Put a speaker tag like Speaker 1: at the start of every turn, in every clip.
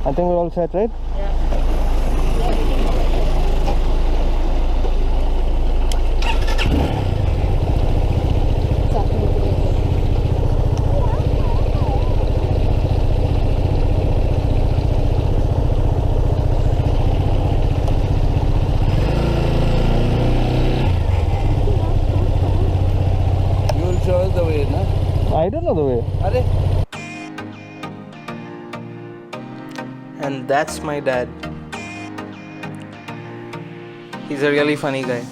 Speaker 1: I think we're all set, right? I don't know the way. And that's my dad. He's a really funny guy.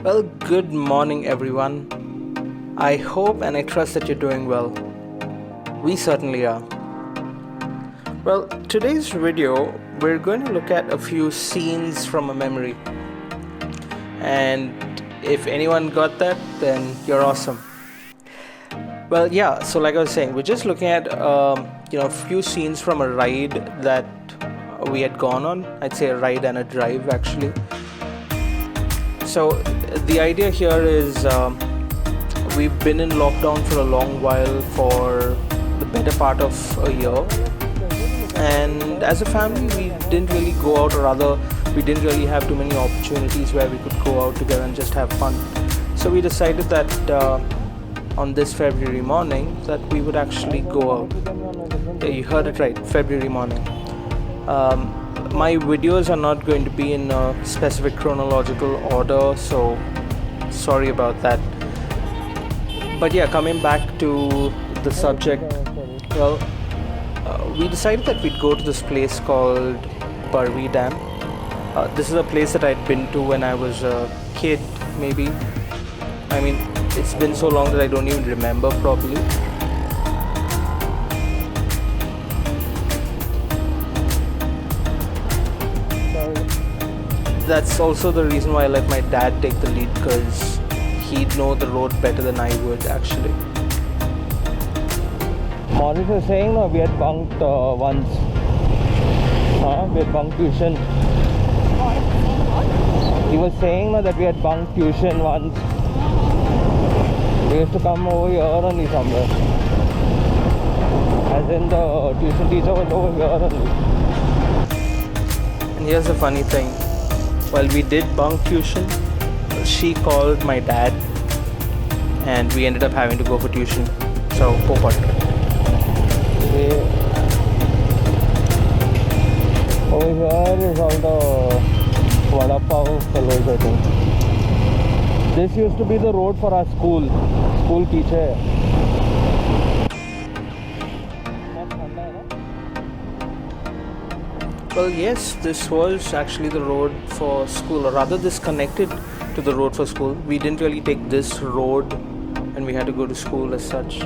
Speaker 1: Well, good morning everyone. I hope and I trust that you're doing well. We certainly are. Well, today's video, we're going to look at a few scenes from a memory. And if anyone got that, then you're awesome. Well, yeah, so like I was saying, we're just looking at a few scenes from a ride that we had gone on. I'd say a ride and a drive actually. So the idea here is we've been in lockdown for a long while, for the better part of a year, and as a family we didn't really go out, or rather we didn't really have too many opportunities where we could go out together and just have fun. So we decided that on this February morning that we would actually go out. Yeah, you heard it right, February morning. My videos are not going to be in a specific chronological order, so sorry about that. But yeah, coming back to the subject, well, we decided that we'd go to this place called Barvi Dam. This is a place that I'd been to when I was a kid, maybe. I mean, it's been so long that I don't even remember properly. That's also the reason why I let my dad take the lead, because he'd know the road better than I would actually. Morris was saying we had bunked once. We had bunked tuition. He was saying that we had bunked tuition once. We used to come over here only somewhere. As in the tuition teacher was over here only. And here's the funny thing. While we did bunk tuition, she called my dad and we ended up having to go for tuition. So, popot. Over here is all the vada pav fellows, I think. This used to be the road for our school teacher. Well, yes, this was actually the road for school, or rather this connected to the road for school. We didn't really take this road and we had to go to school as such.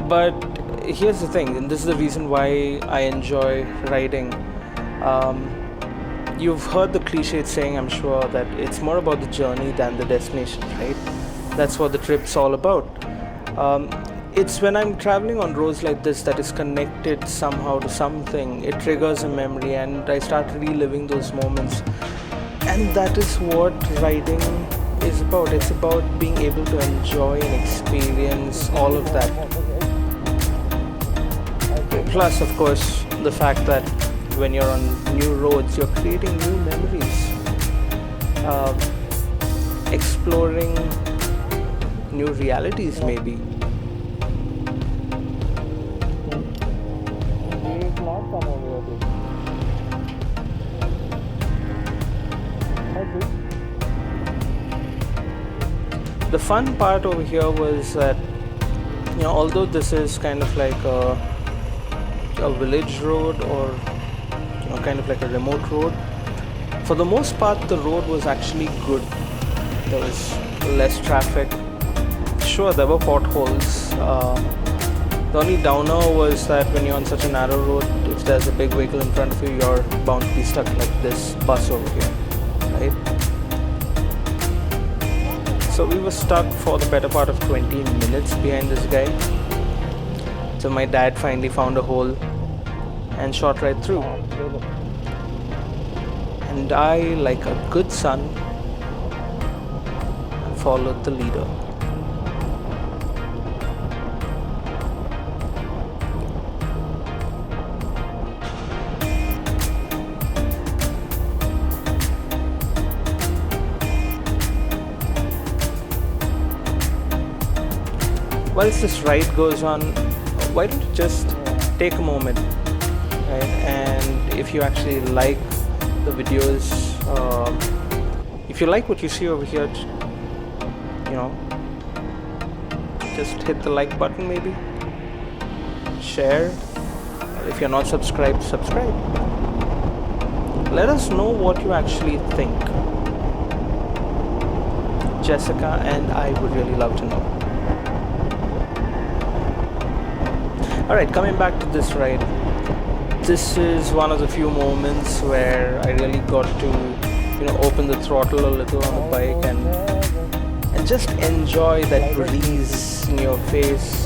Speaker 1: But here's the thing, and this is the reason why I enjoy riding. You've heard the cliched saying, I'm sure, that it's more about the journey than the destination, right? That's what the trip's all about. It's when I'm traveling on roads like this that is connected somehow to something. It triggers a memory and I start reliving those moments. And that is what riding is about. It's about being able to enjoy and experience all of that. Plus, of course, the fact that when you're on new roads, you're creating new memories, exploring new realities maybe. The fun part over here was that, although this is kind of like a village road, or kind of like a remote road, for the most part the road was actually good. There was less traffic. Sure, there were potholes. The only downer was that when you're on such a narrow road, if there's a big vehicle in front of you, you're bound to be stuck like this bus over here, right? So we were stuck for the better part of 20 minutes behind this guy. So my dad finally found a hole and shot right through. And I, like a good son, followed the leader. whilst this ride goes on, why don't you just take a moment, right? And if you actually like the videos, if you like what you see over here, just hit the like button, maybe share. If you're not subscribed, subscribe. Let us know what you actually think. Jessica and I would really love to know. Alright, coming back to this ride. This is one of the few moments where I really got to, open the throttle a little on the bike and just enjoy that breeze in your face.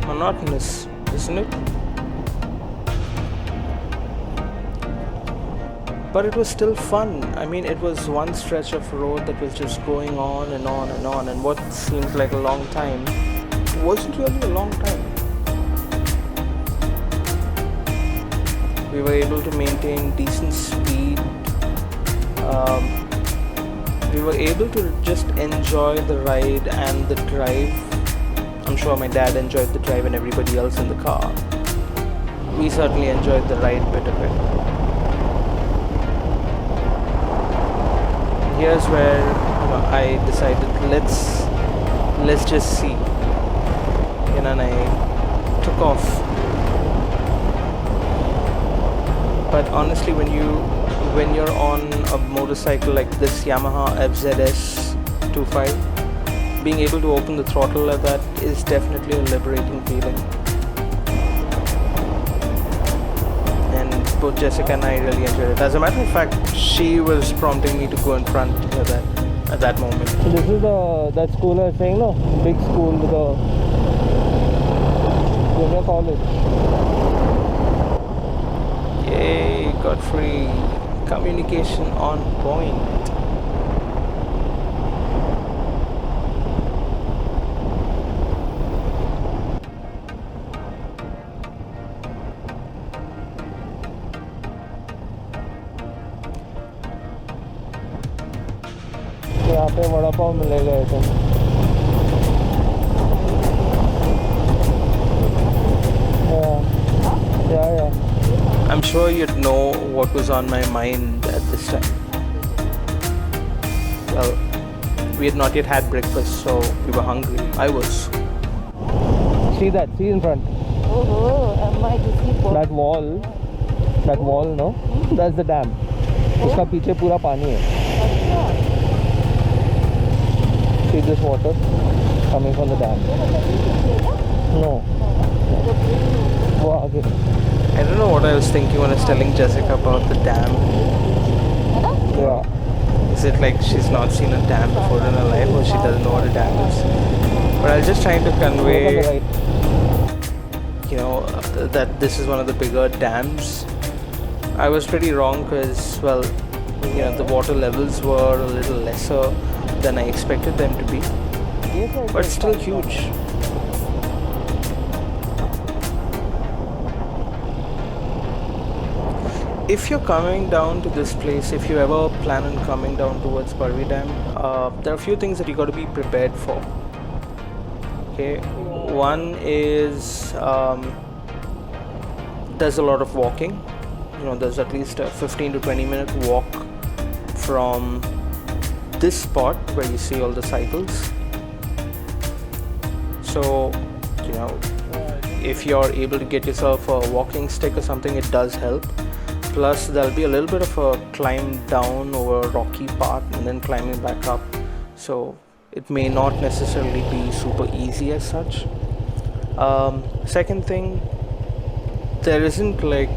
Speaker 1: Monotonous, isn't it? But it was still fun. I mean, it was one stretch of road that was just going on and on and on, and what seems like a long time wasn't really a long time. We were able to maintain decent speed. We were able to just enjoy the ride and the drive. I'm sure my dad enjoyed the drive and everybody else in the car. We certainly enjoyed the ride bit of it. Here's where I decided let's just see. And I took off. But honestly, when you're on a motorcycle like this Yamaha FZS25, being able to open the throttle like that is definitely a liberating feeling. And both Jessica and I really enjoyed it. As a matter of fact, she was prompting me to go in front at that moment.
Speaker 2: So this is that school I was saying, no? Big school with a junior college.
Speaker 1: Yay, got free. Communication on point.
Speaker 2: यहाँ पे वड़ा पाव मिलेगा ऐसा. Yeah.
Speaker 1: I'm sure you'd know what was on my mind at this time. Well, we had not yet had breakfast, so we were hungry. I was.
Speaker 2: See in front. That wall, no? That's the dam. उसका पीछे पूरा पानी है. See this water coming from the dam? No. वो आगे.
Speaker 1: I don't know what I was thinking when I was telling Jessica about the dam.
Speaker 2: Yeah.
Speaker 1: Is it like she's not seen a dam before in her life, or she doesn't know what a dam is? But I was just trying to convey, that this is one of the bigger dams. I was pretty wrong because, well, the water levels were a little lesser than I expected them to be, but still huge. If you're coming down to this place, if you ever plan on coming down towards Barvi Dam, there are a few things that you got to be prepared for. Okay, one is there's a lot of walking. There's at least a 15 to 20 minute walk from this spot where you see all the cycles. So, if you're able to get yourself a walking stick or something, it does help. Plus, there'll be a little bit of a climb down over a rocky path and then climbing back up. So, it may not necessarily be super easy as such. Second thing, there isn't like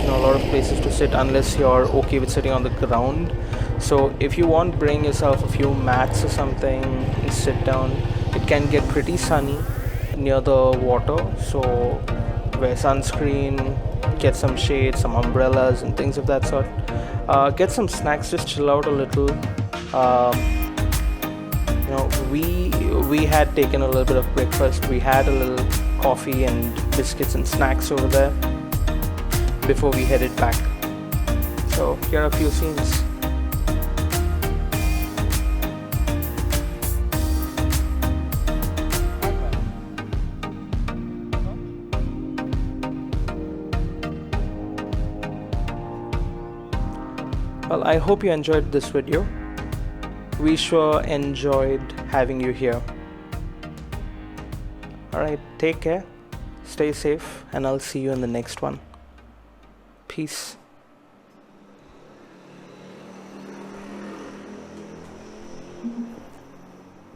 Speaker 1: a lot of places to sit unless you're okay with sitting on the ground. So if you want, bring yourself a few mats or something and sit down. It can get pretty sunny near the water, so wear sunscreen, get some shade, some umbrellas and things of that sort. Get some snacks, just chill out a little. We had taken a little bit of breakfast. We had a little coffee and biscuits and snacks over there before we headed back. So here are a few scenes. Well, I hope you enjoyed this video. We sure enjoyed having you here. Alright, take care, stay safe, and I'll see you in the next one. Peace.